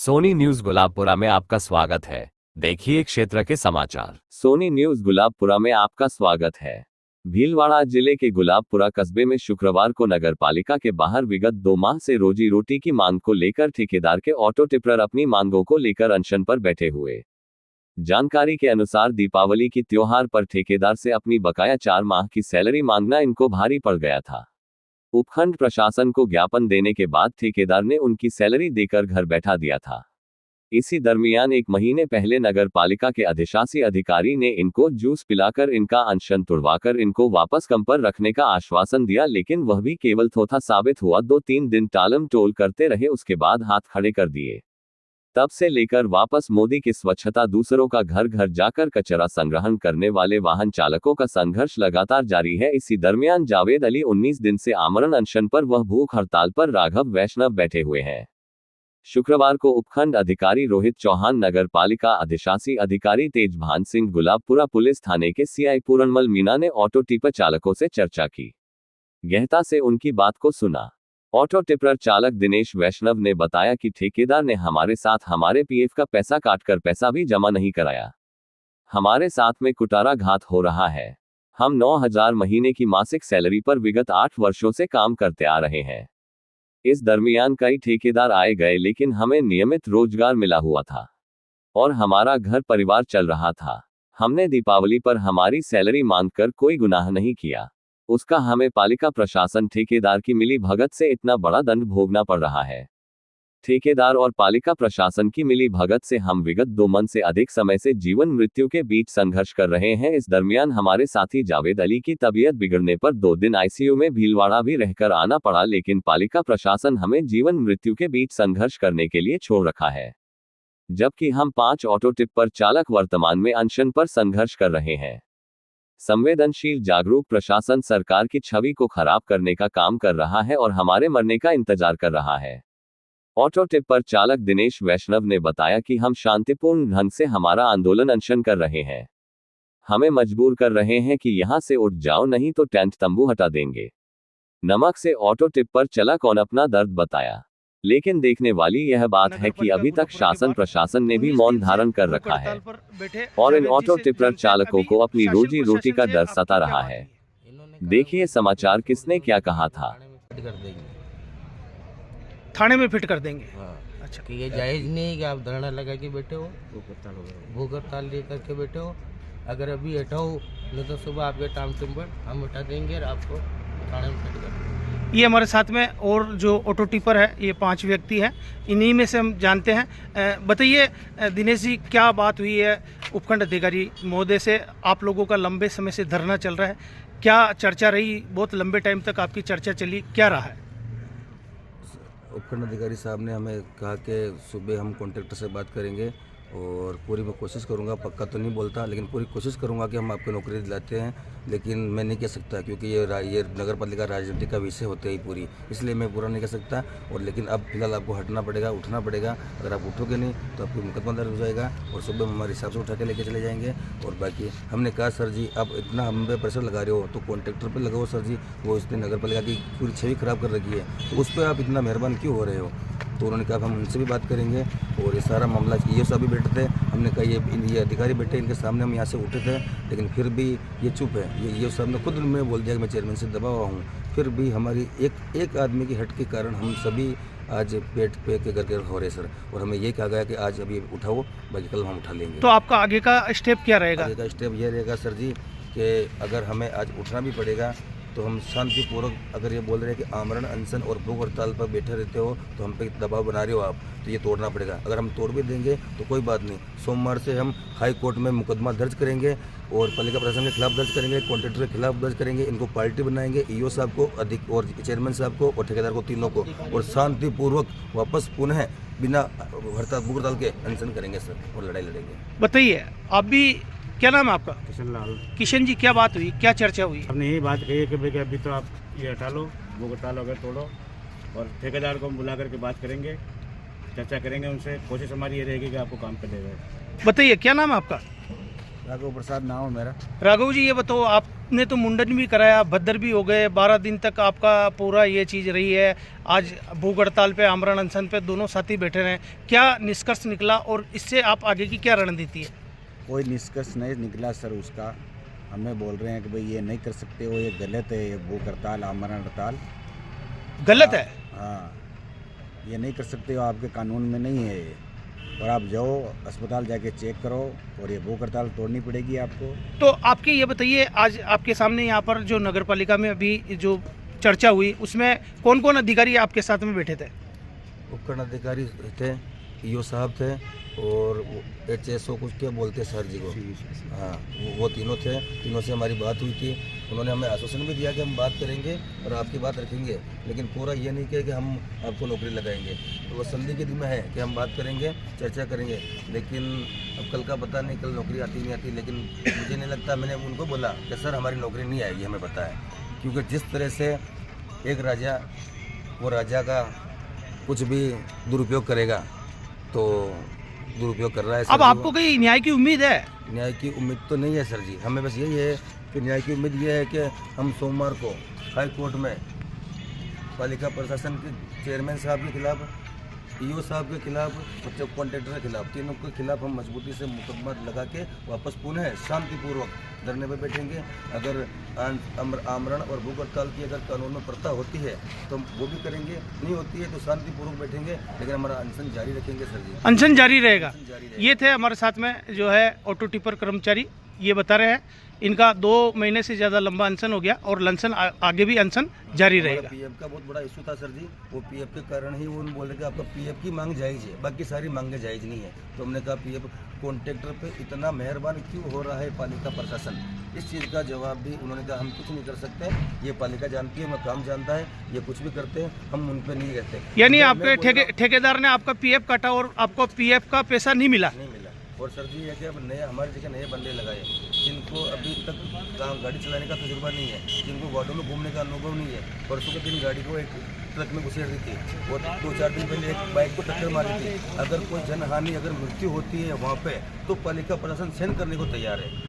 Soni news Gulabpura में आपका स्वागत है। देखिए क्षेत्र के समाचार। सोनी न्यूज गुलाबपुरा में आपका स्वागत है। भीलवाड़ा जिले के गुलाबपुरा कस्बे में शुक्रवार को नगर पालिका के बाहर विगत 2 माह से रोजी रोटी की मांग को लेकर ठेकेदार के ऑटो टिप्पर अपनी मांगों को लेकर अनशन पर बैठे हुए। जानकारी के अनुसार दीपावली की त्योहार पर ठेकेदार से अपनी बकाया 4 माह की सैलरी मांगना इनको भारी पड़ गया था। उपखंड प्रशासन को ज्ञापन देने के बाद ठेकेदार ने उनकी सैलरी देकर घर बैठा दिया था। इसी दरमियान 1 महीने पहले नगर पालिका के अधिशासी अधिकारी ने इनको जूस पिलाकर इनका अनशन तुड़वाकर इनको वापस काम पर रखने का आश्वासन दिया, लेकिन वह भी केवल थोथा साबित हुआ। 2-3 दिन टालम टोल करते रहे, उसके बाद हाथ खड़े कर दिए। तब से लेकर वापस मोदी की स्वच्छता, दूसरों का घर घर जाकर कचरा संग्रहण करने वाले वाहन चालकों का संघर्ष लगातार जारी है। इसी दरमियान जावेद अली 19 दिन से आमरण अनशन पर वह भूख हड़ताल पर राघव वैष्णव बैठे हुए हैं। शुक्रवार को उपखंड अधिकारी रोहित चौहान, नगर पालिका अधिशासी अधिकारी तेजभान सिंह, गुलाबपुरा पुलिस थाने के सीआई पूरनमल मीना ने ऑटो टिपर चालकों से चर्चा की, गहनता से उनकी बात को सुना। ऑटो टिपर चालक दिनेश वैष्णव ने बताया कि ठेकेदार ने हमारे साथ हमारे पीएफ का पैसा काटकर पैसा भी जमा नहीं कराया। हमारे साथ में कुटारा घात हो रहा है। हम 9,000 महीने की मासिक सैलरी पर विगत 8 वर्षों से काम करते आ रहे हैं। इस दरमियान कई ठेकेदार आए गए, लेकिन हमें नियमित रोजगार मिला हुआ था और हमारा घर परिवार चल रहा था। हमने दीपावली पर हमारी सैलरी मांगकर कोई गुनाह नहीं किया। उसका हमें पालिका प्रशासन ठेकेदार की मिली भगत से इतना बड़ा दंड भोगना पड़ रहा है। ठेकेदार और पालिका प्रशासन की मिली भगत से हम विगत 2 मन से अधिक समय से जीवन मृत्यु के बीच संघर्ष कर रहे हैं। इस दरमियान हमारे साथी जावेद अली की तबीयत बिगड़ने पर 2 दिन आईसीयू में भीलवाड़ा भी रहकर आना पड़ा, लेकिन पालिका प्रशासन हमें जीवन मृत्यु के बीच संघर्ष करने के लिए छोड़ रखा है, जबकि हम 5 ऑटो टिप्पर चालक वर्तमान में अनशन पर संघर्ष कर रहे हैं। संवेदनशील जागरूक प्रशासन सरकार की छवि को खराब करने का काम कर रहा है और हमारे मरने का इंतजार कर रहा है। ऑटो टिप्पर चालक दिनेश वैष्णव ने बताया कि हम शांतिपूर्ण ढंग से हमारा आंदोलन अनशन कर रहे हैं। हमें मजबूर कर रहे हैं कि यहां से उठ जाओ, नहीं तो टेंट तंबू हटा देंगे। नमक से ऑटो टिप्पर चालक कौन अपना दर्द बताया, लेकिन देखने वाली यह बात है कि अभी तक शासन प्रशासन ने भी मौन धारण कर रखा है और इन ऑटो टिप्पर चालकों को अपनी रोजी रोटी का डर सता रहा है। देखिए समाचार किसने क्या कहा था। थाने में फिट कर देंगे। अच्छा, कि ये जायज नहीं कि आप धरना लगा के बैठे हो, भूख हड़ताल लेकर के बैठे हो। अगर अभी हटाओ नहीं तो सुबह आपके टाइम टिम्बर हम उठा देंगे और आपको थाने में फिट कर देंगे। ये हमारे साथ में और जो ऑटो टिपर है, ये 5 व्यक्ति हैं, इन्हीं में से हम जानते हैं। बताइए दिनेश जी, क्या बात हुई है उपखंड अधिकारी महोदय से? आप लोगों का लंबे समय से धरना चल रहा है, क्या चर्चा रही? बहुत लंबे टाइम तक आपकी चर्चा चली, क्या रहा है? उपखंड अधिकारी साहब ने हमें कहा कि सुबह हम कॉन्ट्रैक्टर से बात करेंगे और पूरी मैं कोशिश करूंगा, पक्का तो नहीं बोलता लेकिन पूरी कोशिश करूंगा कि हम आपको नौकरी दिलाते हैं, लेकिन मैं नहीं कह सकता क्योंकि ये नगर पालिका राजनीति का विषय होते ही पूरी, इसलिए मैं पूरा नहीं कह सकता। और लेकिन अब फिलहाल आपको हटना पड़ेगा, उठना पड़ेगा। अगर आप उठोगे नहीं तो आपको मुकदमा दर्ज हो जाएगा और सुबह हम हमारे हिसाब से उठा के लेके चले जाएंगे। और बाकी हमने कहा सर जी आप इतना हम पे प्रेशर लगा रहे हो तो कॉन्ट्रैक्टर पर लगाओ सर जी, वो इसने नगर पालिका की पूरी छवि खराब कर रखी है, तो उस पर आप इतना मेहरबान क्यों हो रहे हो? तो उन्होंने कहा हम उनसे भी बात करेंगे और ये सारा मामला ये सब भी बैठे थे। हमने कहा ये अधिकारी बैठे, इनके सामने हम यहाँ से उठे थे, लेकिन फिर भी ये चुप है। ये सब ने खुद में बोल दिया कि मैं चेयरमैन से दबा हुआ हूँ। फिर भी हमारी एक आदमी की हट के कारण हम सभी आज पेट पे के करके हो रहे सर, और हमें ये कहा गया कि आज अभी उठाओ, बाकी कल हम उठा लेंगे। तो आपका आगे का स्टेप क्या रहेगा? आगे का स्टेप ये रहेगा सर जी कि अगर हमें आज उठना भी पड़ेगा तो हम शांतिपूर्वक, अगर ये बोल रहे हैं कि आमरण अनशन और भूख हड़ताल पर बैठे रहते हो तो हम पे दबाव बना रहे हो आप, तो ये तोड़ना पड़ेगा। अगर हम तोड़ भी देंगे तो कोई बात नहीं, सोमवार से हम हाई कोर्ट में मुकदमा दर्ज करेंगे और पालिका प्रशासन के खिलाफ दर्ज करेंगे, कॉन्ट्रैक्टर के खिलाफ दर्ज करेंगे, इनको पार्टी बनाएंगे, ईओ साहब को अधिक और चेयरमैन साहब को और ठेकेदार को, तीनों को, और शांतिपूर्वक वापस पुनः बिना हड़ताल भूख हड़ताल के अनशन करेंगे सर और लड़ाई लड़ेंगे। बताइए आप भी, क्या नाम है आपका? किशन लाल। किशन जी, क्या बात हुई, क्या चर्चा हुई? हमने यही बात कही है कि भाई अभी तो आप ये हटा लो, भूख हड़ताल वगैरह तोड़ो, और ठेकेदार को बुला करके बात करेंगे, चर्चा करेंगे उनसे। कोशिश हमारी ये रहेगी कि आपको काम पे ले जाए। बताइए क्या नाम है आपका? राघव प्रसाद नाम है मेरा। राघव जी, ये बताओ आप आपने तो मुंडन भी कराया, भद्दर भी हो गए, 12 दिन तक आपका पूरा ये चीज़ रही है। आज भूख हड़ताल पे, आमरण अनशन पे दोनों साथी बैठे रहे, क्या निष्कर्ष निकला और इससे आप आगे की क्या रणनीति है? कोई निष्कर्ष नहीं निकला सर उसका। हमें बोल रहे हैं कि भाई ये नहीं कर सकते हो, ये गलत है, ये भूख हड़ताल, आमरण हड़ताल गलत है। हाँ, ये नहीं कर सकते हो, आपके कानून में नहीं है ये। और आप जाओ अस्पताल जाके चेक करो, और ये भूख हड़ताल तोड़नी पड़ेगी आपको। तो आपके ये बताइए, आज आपके सामने यहाँ पर जो नगर पालिका में अभी जो चर्चा हुई, उसमें कौन कौन अधिकारी आपके साथ में बैठे थे? उपखंड अधिकारी थे, ईओ साहब थे, और HSO कुछ क्या बोलते हैं सर जी को, हाँ वो तीनों थे। तीनों से हमारी बात हुई थी। उन्होंने हमें आश्वासन भी दिया कि हम बात करेंगे और आपकी बात रखेंगे, लेकिन पूरा ये नहीं किया कि हम आपको नौकरी लगाएंगे। तो वो संधि के दिन में है कि हम बात करेंगे, चर्चा करेंगे, लेकिन अब कल का पता नहीं, कल नौकरी आती नहीं आती। लेकिन मुझे नहीं लगता, मैंने उनको बोला कि सर हमारी नौकरी नहीं आएगी, हमें पता है, क्योंकि जिस तरह से एक राजा वो राजा का कुछ भी दुरुपयोग करेगा तो दुरुपयोग कर रहा है। अब आपको कोई न्याय की उम्मीद है? न्याय की उम्मीद तो नहीं है सर जी, हमें बस यही है कि न्याय की उम्मीद ये है कि हम सोमवार को हाई कोर्ट में पालिका प्रशासन के चेयरमैन साहब के खिलाफ, ईओ साहब के खिलाफ और जब कॉन्ट्रैक्टर के खिलाफ, तीनों के खिलाफ हम मजबूती से मुकदमा लगा के वापस पुनः शांतिपूर्वक धरने पर बैठेंगे। अगर आमरण और भूख हड़ताल की अगर कानून में प्रथा होती है तो हम वो भी करेंगे, नहीं होती है तो शांतिपूर्वक बैठेंगे, लेकिन हमारा अनशन जारी रखेंगे सर जी। अनशन जारी रहेगा। अनशन जारी रहेगा। ये थे हमारे साथ में जो है ऑटो टिपर कर्मचारी, ये बता रहे हैं इनका 2 महीने से ज़्यादा लंबा अनशन हो गया और लंसन आगे भी अनशन जारी रहेगा। पीएफ का बहुत बड़ा इशू था सर जी, वो पीएफ के कारण ही वो बोल रहे कि आपका पीएफ की मांग जायज़ है, बाकी सारी मांगे जायज़ नहीं है। तो हमने कहा पीएफ कॉन्ट्रैक्टर पे इतना मेहरबान क्यों हो रहा है पालिका प्रशासन, इस चीज़ का जवाब भी उन्होंने कहा हम कुछ नहीं कर सकते, ये पालिका जानती है, मैं काम जानता है, ये कुछ भी करते हैं, हम उन पर नहीं रहते। यानी आपके ठेकेदार ने आपका पीएफ काटा और आपको पीएफ का पैसा नहीं मिला? नहीं मिला। और सर जी ये कि अब नए हमारे जगह नए बंदे लगाए जिनको अभी तक गाड़ी चलाने का तजुर्बा नहीं है, जिनको वार्डों में घूमने का अनुभव नहीं है। परसों के दिन गाड़ी को एक ट्रक में घुसेड़ दी थी, और 2-4 दिन पहले एक बाइक को टक्कर मारी थी। अगर कोई जनहानि, अगर मृत्यु होती है वहाँ पे तो पालिका प्रशासन सहन करने को तैयार है।